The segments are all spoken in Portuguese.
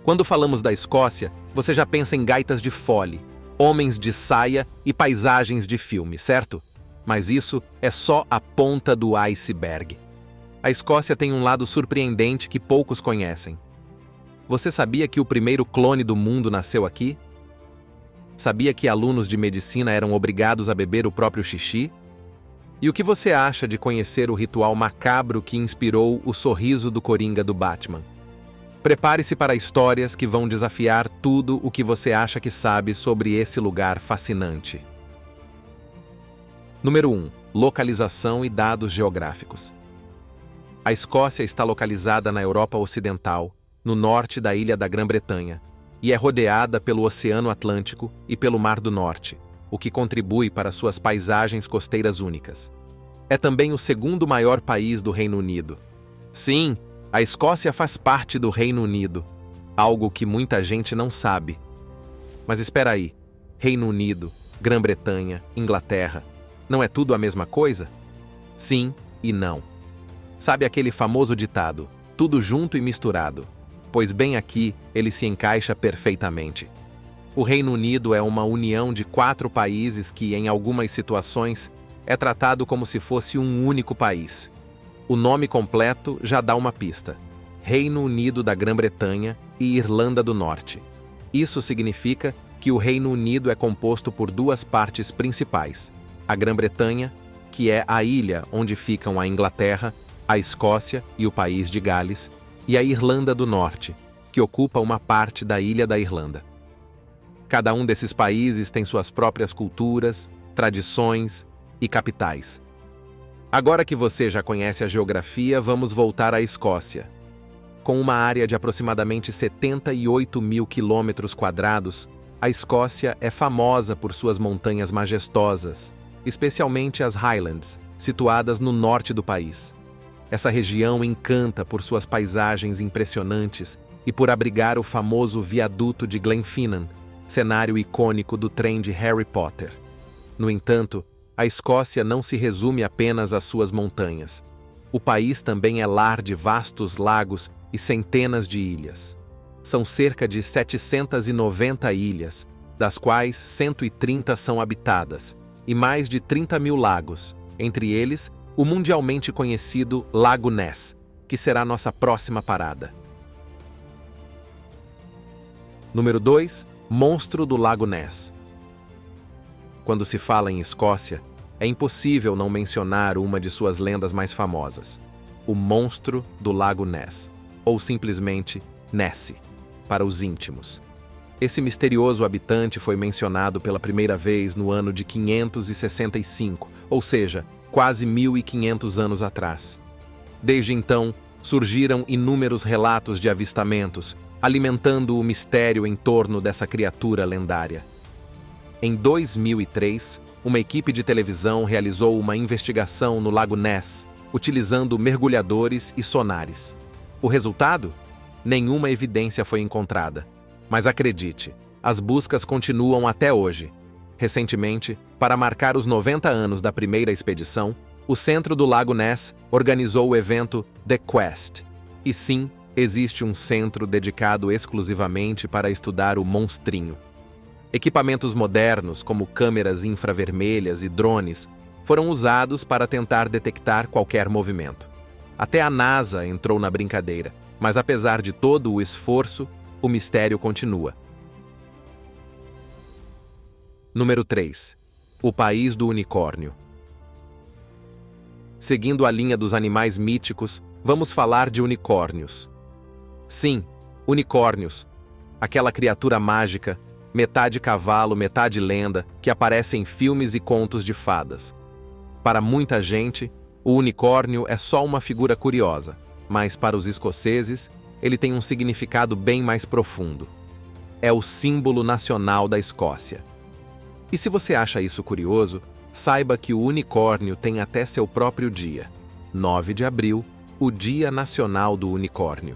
Quando falamos da Escócia, você já pensa em gaitas de fole, homens de saia e paisagens de filme, certo? Mas isso é só a ponta do iceberg. A Escócia tem um lado surpreendente que poucos conhecem. Você sabia que o primeiro clone do mundo nasceu aqui? Sabia que alunos de medicina eram obrigados a beber o próprio xixi? E o que você acha de conhecer o ritual macabro que inspirou o sorriso do Coringa do Batman? Prepare-se para histórias que vão desafiar tudo o que você acha que sabe sobre esse lugar fascinante. Número 1. Localização e dados geográficos. A Escócia está localizada na Europa Ocidental, no norte da ilha da Grã-Bretanha, e é rodeada pelo Oceano Atlântico e pelo Mar do Norte, o que contribui para suas paisagens costeiras únicas. É também o segundo maior país do Reino Unido. Sim, a Escócia faz parte do Reino Unido, algo que muita gente não sabe. Mas espera aí, Reino Unido, Grã-Bretanha, Inglaterra, não é tudo a mesma coisa? Sim e não. Sabe aquele famoso ditado, tudo junto e misturado? Pois bem aqui ele se encaixa perfeitamente. O Reino Unido é uma união de 4 países que, em algumas situações, é tratado como se fosse um único país. O nome completo já dá uma pista: Reino Unido da Grã-Bretanha e Irlanda do Norte. Isso significa que o Reino Unido é composto por 2 partes principais: a Grã-Bretanha, que é a ilha onde ficam a Inglaterra, a Escócia e o país de Gales, e a Irlanda do Norte, que ocupa uma parte da ilha da Irlanda. Cada um desses países tem suas próprias culturas, tradições e capitais. Agora que você já conhece a geografia, vamos voltar à Escócia. Com uma área de aproximadamente 78 mil quilômetros quadrados, a Escócia é famosa por suas montanhas majestosas, especialmente as Highlands, situadas no norte do país. Essa região encanta por suas paisagens impressionantes e por abrigar o famoso viaduto de Glenfinnan, cenário icônico do trem de Harry Potter. No entanto, a Escócia não se resume apenas às suas montanhas. O país também é lar de vastos lagos e centenas de ilhas. São cerca de 790 ilhas, das quais 130 são habitadas, e mais de 30 mil lagos, entre eles o mundialmente conhecido Lago Ness, que será nossa próxima parada. Número 2. Monstro do Lago Ness. Quando se fala em Escócia, é impossível não mencionar uma de suas lendas mais famosas, o Monstro do Lago Ness, ou simplesmente Nessie, para os íntimos. Esse misterioso habitante foi mencionado pela primeira vez no ano de 565, ou seja, quase 1500 anos atrás. Desde então, surgiram inúmeros relatos de avistamentos, alimentando o mistério em torno dessa criatura lendária. Em 2003, uma equipe de televisão realizou uma investigação no Lago Ness, utilizando mergulhadores e sonares. O resultado? Nenhuma evidência foi encontrada. Mas acredite, as buscas continuam até hoje. Recentemente, para marcar os 90 anos da primeira expedição, o Centro do Lago Ness organizou o evento The Quest. E sim, existe um centro dedicado exclusivamente para estudar o monstrinho. Equipamentos modernos, como câmeras infravermelhas e drones, foram usados para tentar detectar qualquer movimento. Até a NASA entrou na brincadeira, mas apesar de todo o esforço, o mistério continua. Número 3. O País do Unicórnio. Seguindo a linha dos animais míticos, vamos falar de unicórnios. Sim, unicórnios. Aquela criatura mágica, metade cavalo, metade lenda, que aparece em filmes e contos de fadas. Para muita gente, o unicórnio é só uma figura curiosa, mas para os escoceses, ele tem um significado bem mais profundo. É o símbolo nacional da Escócia. E se você acha isso curioso, saiba que o unicórnio tem até seu próprio dia, 9 de abril, o Dia Nacional do Unicórnio.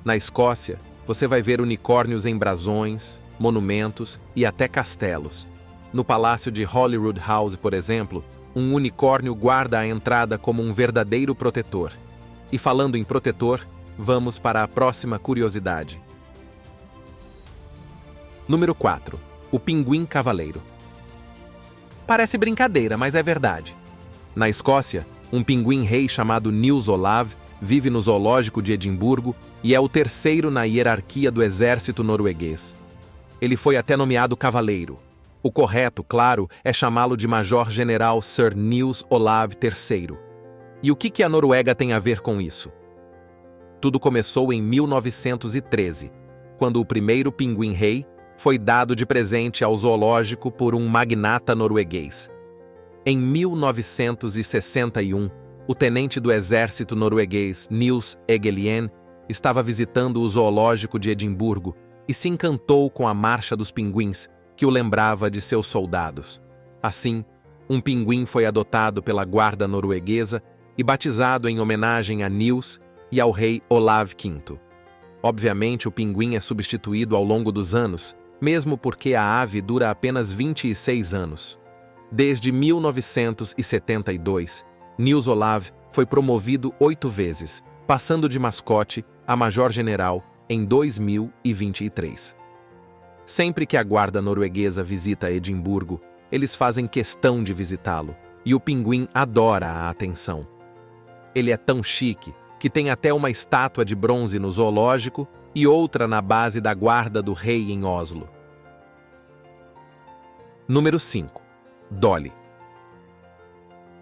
Na Escócia, você vai ver unicórnios em brasões, monumentos e até castelos. No Palácio de Holyrood House, por exemplo, um unicórnio guarda a entrada como um verdadeiro protetor. E falando em protetor, vamos para a próxima curiosidade. Número 4. O pinguim cavaleiro. Parece brincadeira, mas é verdade. Na Escócia, um pinguim-rei chamado Nils Olav vive no zoológico de Edimburgo e é o terceiro na hierarquia do exército norueguês. Ele foi até nomeado cavaleiro. O correto, claro, é chamá-lo de Major-General Sir Nils Olav III. E o que a Noruega tem a ver com isso? Tudo começou em 1913, quando o primeiro pinguim-rei foi dado de presente ao zoológico por um magnata norueguês. Em 1961, o tenente do exército norueguês Nils Eggelien estava visitando o zoológico de Edimburgo e se encantou com a marcha dos pinguins, que o lembrava de seus soldados. Assim, um pinguim foi adotado pela guarda norueguesa e batizado em homenagem a Nils e ao rei Olav V. Obviamente, o pinguim é substituído ao longo dos anos, mesmo porque a ave dura apenas 26 anos. Desde 1972, Nils Olav foi promovido 8 vezes, passando de mascote a major-general em 2023. Sempre que a guarda norueguesa visita Edimburgo, eles fazem questão de visitá-lo, e o pinguim adora a atenção. Ele é tão chique que tem até uma estátua de bronze no zoológico e outra na base da guarda do rei em Oslo. Número 5. Dolly.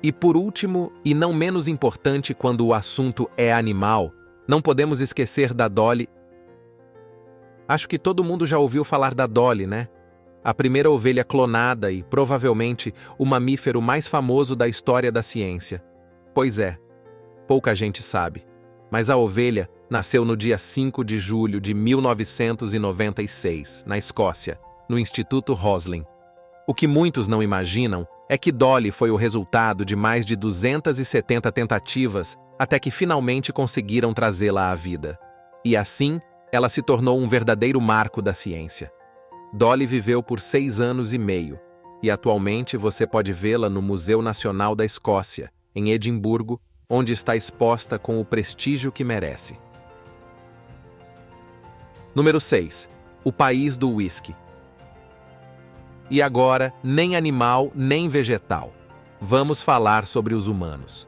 E por último, e não menos importante quando o assunto é animal, não podemos esquecer da Dolly. Acho que todo mundo já ouviu falar da Dolly, né? A primeira ovelha clonada e, provavelmente, o mamífero mais famoso da história da ciência. Pois é, pouca gente sabe, mas a ovelha nasceu no dia 5 de julho de 1996, na Escócia, no Instituto Roslin. O que muitos não imaginam é que Dolly foi o resultado de mais de 270 tentativas até que finalmente conseguiram trazê-la à vida. E assim, ela se tornou um verdadeiro marco da ciência. Dolly viveu por 6 anos e meio, e atualmente você pode vê-la no Museu Nacional da Escócia, em Edimburgo, onde está exposta com o prestígio que merece. Número 6. O país do whisky. E agora, nem animal, nem vegetal. Vamos falar sobre os humanos.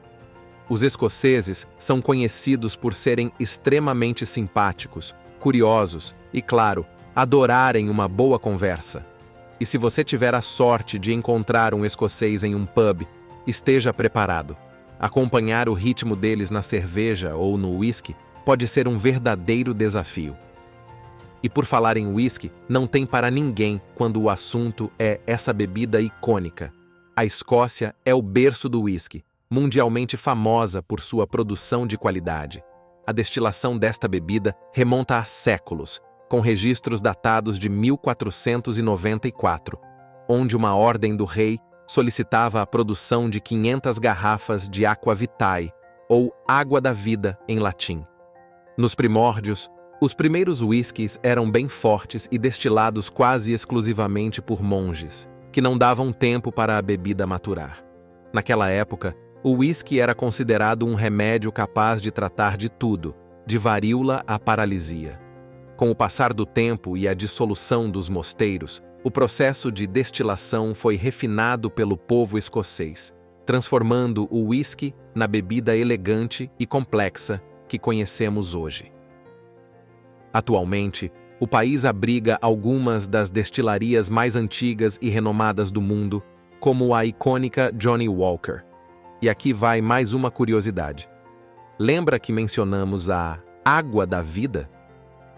Os escoceses são conhecidos por serem extremamente simpáticos, curiosos e, claro, adorarem uma boa conversa. E se você tiver a sorte de encontrar um escocês em um pub, esteja preparado. Acompanhar o ritmo deles na cerveja ou no whisky pode ser um verdadeiro desafio. E por falar em whisky, não tem para ninguém quando o assunto é essa bebida icônica. A Escócia é o berço do whisky, mundialmente famosa por sua produção de qualidade. A destilação desta bebida remonta a séculos, com registros datados de 1494, onde uma ordem do rei solicitava a produção de 500 garrafas de aqua vitae, ou água da vida em latim. Nos primórdios, os primeiros whiskies eram bem fortes e destilados quase exclusivamente por monges, que não davam tempo para a bebida maturar. Naquela época, o whisky era considerado um remédio capaz de tratar de tudo, de varíola à paralisia. Com o passar do tempo e a dissolução dos mosteiros, o processo de destilação foi refinado pelo povo escocês, transformando o whisky na bebida elegante e complexa que conhecemos hoje. Atualmente, o país abriga algumas das destilarias mais antigas e renomadas do mundo, como a icônica Johnnie Walker. E aqui vai mais uma curiosidade. Lembra que mencionamos a água da vida?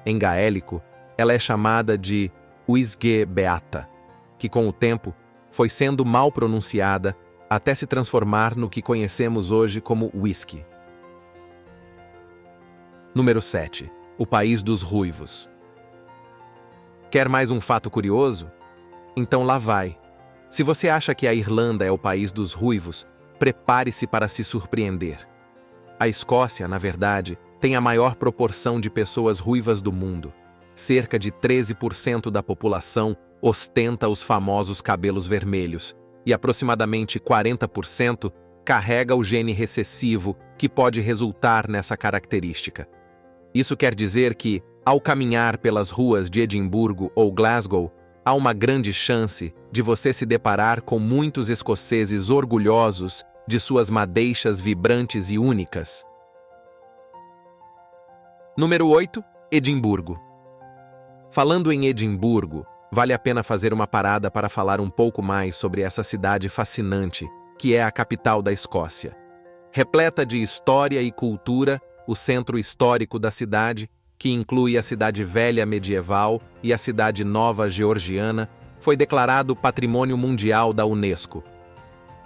Em gaélico, ela é chamada de Uisge Beata, que com o tempo foi sendo mal pronunciada até se transformar no que conhecemos hoje como whisky. Número 7. O país dos ruivos. Quer mais um fato curioso? Então lá vai. Se você acha que a Irlanda é o país dos ruivos, prepare-se para se surpreender. A Escócia, na verdade, tem a maior proporção de pessoas ruivas do mundo. Cerca de 13% da população ostenta os famosos cabelos vermelhos, e aproximadamente 40% carrega o gene recessivo que pode resultar nessa característica. Isso quer dizer que, Ao caminhar pelas ruas de Edimburgo ou Glasgow, há uma grande chance de você se deparar com muitos escoceses orgulhosos de suas madeixas vibrantes e únicas. Número 8. Edimburgo. Falando em Edimburgo, vale a pena fazer uma parada para falar um pouco mais sobre essa cidade fascinante, que é a capital da Escócia. Repleta de história e cultura, o centro histórico da cidade, que inclui a cidade velha medieval e a cidade nova georgiana, foi declarado Patrimônio Mundial da Unesco.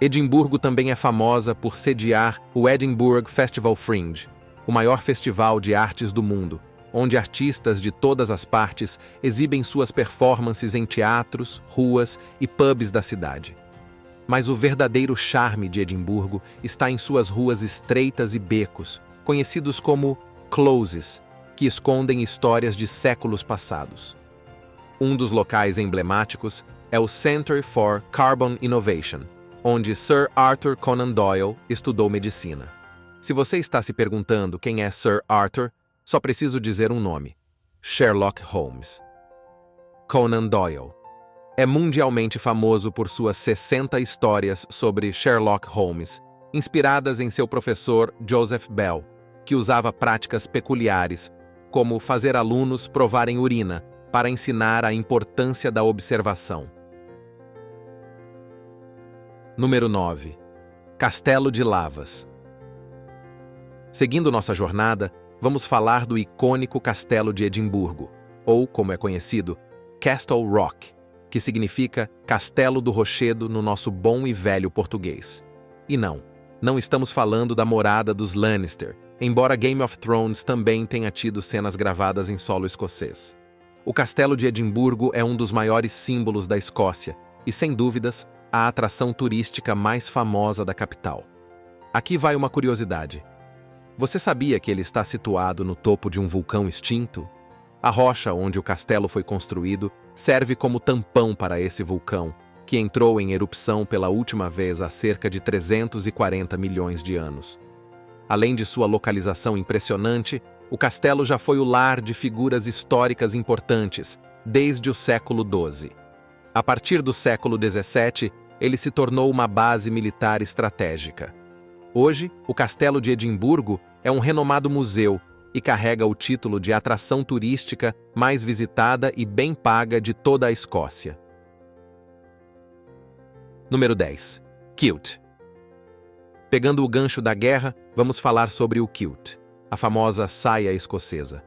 Edimburgo também é famosa por sediar o Edinburgh Festival Fringe, o maior festival de artes do mundo, onde artistas de todas as partes exibem suas performances em teatros, ruas e pubs da cidade. Mas o verdadeiro charme de Edimburgo está em suas ruas estreitas e becos, conhecidos como closes, que escondem histórias de séculos passados. Um dos locais emblemáticos é o Centre for Carbon Innovation, onde Sir Arthur Conan Doyle estudou medicina. Se você está se perguntando quem é Sir Arthur, só preciso dizer um nome: Sherlock Holmes. Conan Doyle é mundialmente famoso por suas 60 histórias sobre Sherlock Holmes, inspiradas em seu professor Joseph Bell, que usava práticas peculiares, como fazer alunos provarem urina, para ensinar a importância da observação. Número 9. Castelo de Lavas. Seguindo nossa jornada, vamos falar do icônico Castelo de Edimburgo, ou, como é conhecido, Castle Rock, que significa Castelo do Rochedo no nosso bom e velho português. E não estamos falando da morada dos Lannister, embora Game of Thrones também tenha tido cenas gravadas em solo escocês. O Castelo de Edimburgo é um dos maiores símbolos da Escócia e, sem dúvidas, a atração turística mais famosa da capital. Aqui vai uma curiosidade. Você sabia que ele está situado no topo de um vulcão extinto? A rocha onde o castelo foi construído serve como tampão para esse vulcão, que entrou em erupção pela última vez há cerca de 340 milhões de anos. Além de sua localização impressionante, o castelo já foi o lar de figuras históricas importantes desde o século XII. A partir do século XVII, ele se tornou uma base militar estratégica. Hoje, o Castelo de Edimburgo é um renomado museu e carrega o título de atração turística mais visitada e bem paga de toda a Escócia. Número 10. Kilt. Pegando o gancho da guerra, vamos falar sobre o kilt, a famosa saia escocesa.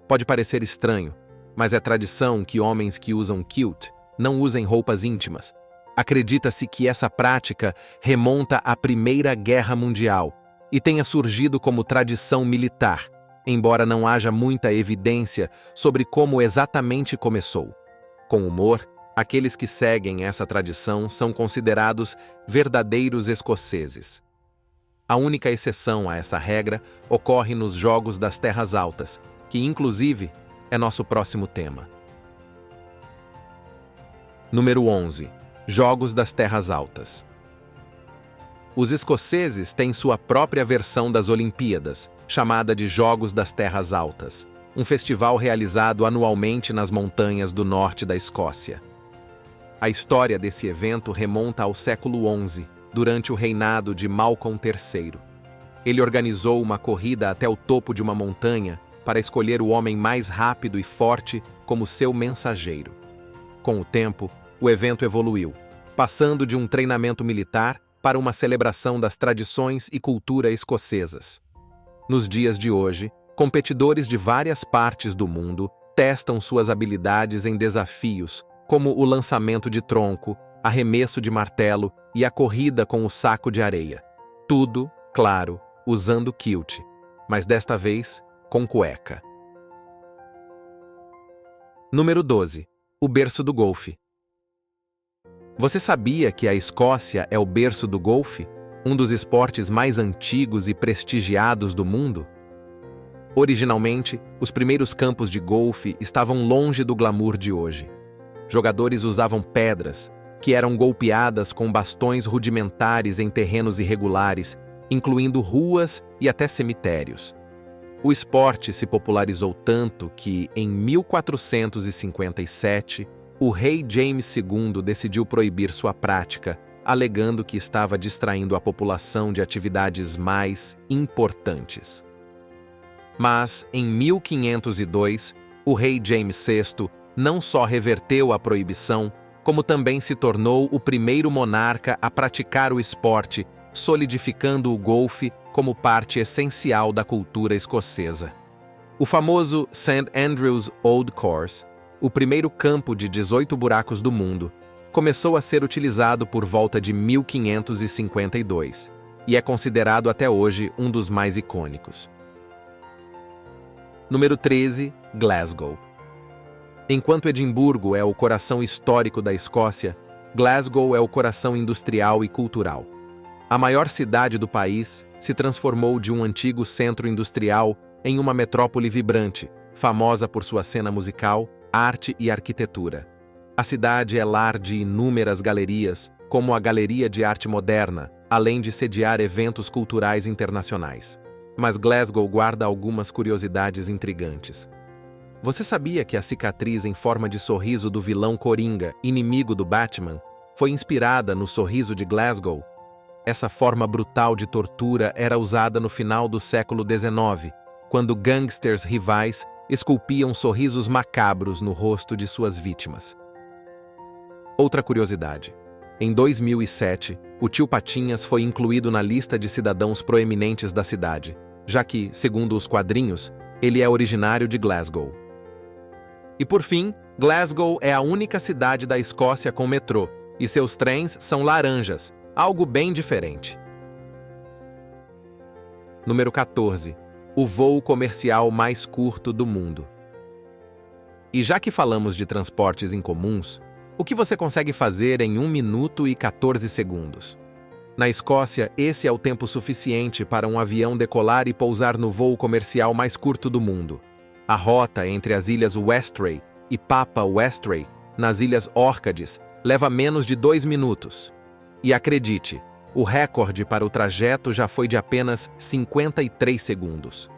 Pode parecer estranho, mas é tradição que homens que usam kilt não usem roupas íntimas. Acredita-se que essa prática remonta à Primeira Guerra Mundial e tenha surgido como tradição militar, embora não haja muita evidência sobre como exatamente começou. Com humor, aqueles que seguem essa tradição são considerados verdadeiros escoceses. A única exceção a essa regra ocorre nos Jogos das Terras Altas, que inclusive é nosso próximo tema. Número 11. Jogos das Terras Altas. Os escoceses têm sua própria versão das Olimpíadas, chamada de Jogos das Terras Altas, um festival realizado anualmente nas montanhas do norte da Escócia. A história desse evento remonta ao século XI, durante o reinado de Malcolm III. Ele organizou uma corrida até o topo de uma montanha para escolher o homem mais rápido e forte como seu mensageiro. Com o tempo, o evento evoluiu, passando de um treinamento militar para uma celebração das tradições e cultura escocesas. Nos dias de hoje, competidores de várias partes do mundo testam suas habilidades em desafios, como o lançamento de tronco, arremesso de martelo e a corrida com o saco de areia. Tudo, claro, usando kilt, mas desta vez com cueca. Número 12. O berço do golfe. Você sabia que a Escócia é o berço do golfe, um dos esportes mais antigos e prestigiados do mundo? Originalmente, os primeiros campos de golfe estavam longe do glamour de hoje. Jogadores usavam pedras, que eram golpeadas com bastões rudimentares em terrenos irregulares, incluindo ruas e até cemitérios. O esporte se popularizou tanto que, em 1457, o rei James II decidiu proibir sua prática, alegando que estava distraindo a população de atividades mais importantes. Mas, em 1502, o rei James VI não só reverteu a proibição, como também se tornou o primeiro monarca a praticar o esporte, solidificando o golfe como parte essencial da cultura escocesa. O famoso St. Andrew's Old Course, o primeiro campo de 18 buracos do mundo, começou a ser utilizado por volta de 1552 e é considerado até hoje um dos mais icônicos. Número 13, Glasgow. Enquanto Edimburgo é o coração histórico da Escócia, Glasgow é o coração industrial e cultural. A maior cidade do país se transformou de um antigo centro industrial em uma metrópole vibrante, famosa por sua cena musical, arte e arquitetura. A cidade é lar de inúmeras galerias, como a Galeria de Arte Moderna, além de sediar eventos culturais internacionais. Mas Glasgow guarda algumas curiosidades intrigantes. Você sabia que a cicatriz em forma de sorriso do vilão Coringa, inimigo do Batman, foi inspirada no sorriso de Glasgow? Essa forma brutal de tortura era usada no final do século XIX, quando gangsters rivais esculpiam sorrisos macabros no rosto de suas vítimas. Outra curiosidade. Em 2007, o Tio Patinhas foi incluído na lista de cidadãos proeminentes da cidade, já que, segundo os quadrinhos, ele é originário de Glasgow. E por fim, Glasgow é a única cidade da Escócia com metrô, e seus trens são laranjas, algo bem diferente. Número 14. O voo comercial mais curto do mundo. E já que falamos de transportes incomuns, o que você consegue fazer em 1 minuto e 14 segundos? Na Escócia, esse é o tempo suficiente para um avião decolar e pousar no voo comercial mais curto do mundo. A rota entre as ilhas Westray e Papa Westray, nas ilhas Órcades, leva menos de 2 minutos. E acredite, o recorde para o trajeto já foi de apenas 53 segundos.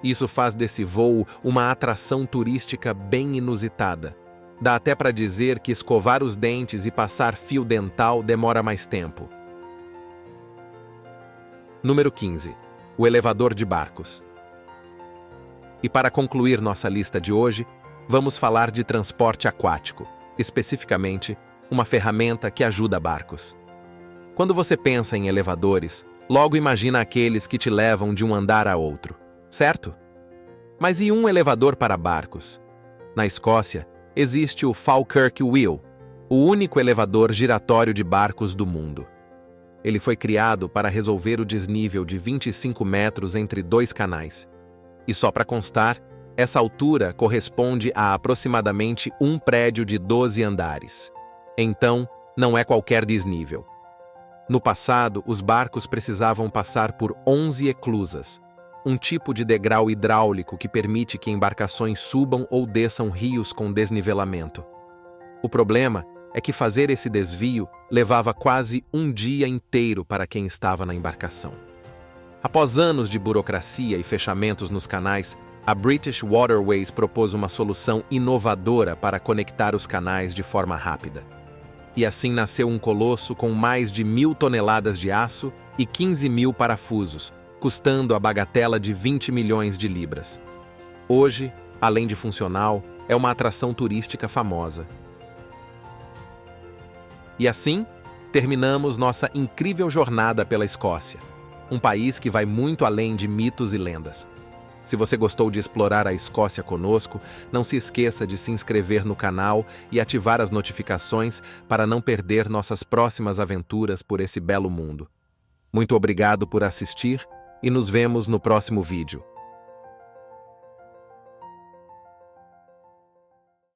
Isso faz desse voo uma atração turística bem inusitada. Dá até para dizer que escovar os dentes e passar fio dental demora mais tempo. Número 15. O elevador de barcos. E para concluir nossa lista de hoje, vamos falar de transporte aquático, especificamente, uma ferramenta que ajuda barcos. Quando você pensa em elevadores, logo imagina aqueles que te levam de um andar a outro, certo? Mas e um elevador para barcos? Na Escócia, existe o Falkirk Wheel, o único elevador giratório de barcos do mundo. Ele foi criado para resolver o desnível de 25 metros entre dois canais. E só para constar, essa altura corresponde a aproximadamente um prédio de 12 andares. Então, não é qualquer desnível. No passado, os barcos precisavam passar por 11 eclusas, um tipo de degrau hidráulico que permite que embarcações subam ou desçam rios com desnivelamento. O problema é que fazer esse desvio levava quase um dia inteiro para quem estava na embarcação. Após anos de burocracia e fechamentos nos canais, a British Waterways propôs uma solução inovadora para conectar os canais de forma rápida. E assim nasceu um colosso com mais de 1.000 toneladas de aço e 15.000 parafusos, custando a bagatela de 20 milhões de libras. Hoje, além de funcional, é uma atração turística famosa. E assim, terminamos nossa incrível jornada pela Escócia, um país que vai muito além de mitos e lendas. Se você gostou de explorar a Escócia conosco, não se esqueça de se inscrever no canal e ativar as notificações para não perder nossas próximas aventuras por esse belo mundo. Muito obrigado por assistir e nos vemos no próximo vídeo.